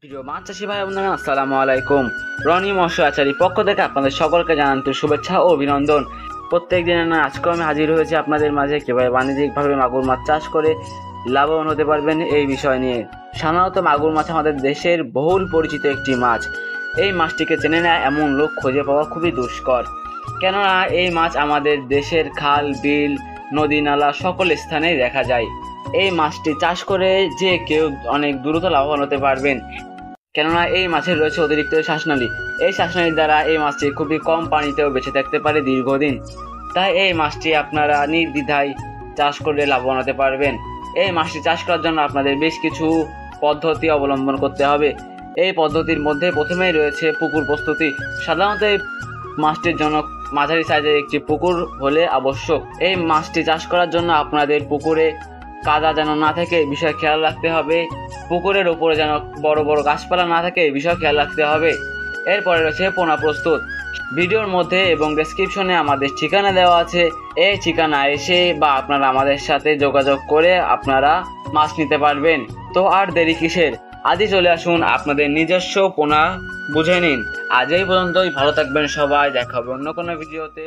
প্রিয় মাছ চাষি ভাই বোনেরা, আসসালামু আলাইকুম। রনি মৎস্য আচারী পক্ষ থেকে আপনাদের সকলকে জানাতে শুভেচ্ছা ও অভিনন্দন। প্রত্যেক দিনের না আজকেও আমি হাজির হয়েছি আপনাদের মাঝে কিভাবে বাণিজ্যিকভাবে মাগুর মাছ চাষ করে লাভবান হতে পারবেন এই বিষয় নিয়ে। সাধারণত মাগুর মাছ আমাদের দেশের বহুল পরিচিত একটি মাছ। এই মাছটিকে চেনে না এমন লোক খুঁজে পাওয়া খুবই দুষ্কর, কেননা এই মাছ আমাদের দেশের খাল, বিল, নদী, নালা সকল স্থানেই দেখা যায়। এই মাছটি চাষ করে যে কেউ অনেক দ্রুত লাভবান হতে পারবেন, কেননা এই মাছের রয়েছে অতিরিক্ত শ্বাসনালী। এই শ্বাসনালীর দ্বারা এই মাছটি খুবই কম পানিতেও বেঁচে থাকতে পারে দীর্ঘদিন। তাই এই মাছটি আপনারা নির্দ্বিধায় চাষ করলে লাভবান হতে পারবেন। এই মাছটি চাষ করার জন্য আপনাদের বেশ কিছু পদ্ধতি অবলম্বন করতে হবে। এই পদ্ধতির মধ্যে প্রথমেই রয়েছে পুকুর প্রস্তুতি। সাধারণত এই মাছটির জন্য মাঝারি সাইজের একটি পুকুর হলে আবশ্যক। এই মাছটি চাষ করার জন্য আপনাদের পুকুরে কাদা যেন না থাকে এই বিষয়ে খেয়াল রাখতে হবে। পুকুরের উপরে যেন বড় বড় গাছপালা না থাকে এই বিষয়ে খেয়াল রাখতে হবে। এরপরে রয়েছে পোনা প্রস্তুত। ভিডিওর মধ্যে এবং ডেসক্রিপশনে আমাদের ঠিকানা দেওয়া আছে। এই ঠিকানা এসে বা আপনারা আমাদের সাথে যোগাযোগ করে আপনারা মাছ নিতে পারবেন। তো আর দেরি কিসের, আজই চলে আসুন, আপনাদের নিজস্ব পোনা বুঝে নিন। আজ এই পর্যন্তই, ভালো থাকবেন সবাই, দেখা হবে অন্য কোনো ভিডিওতে।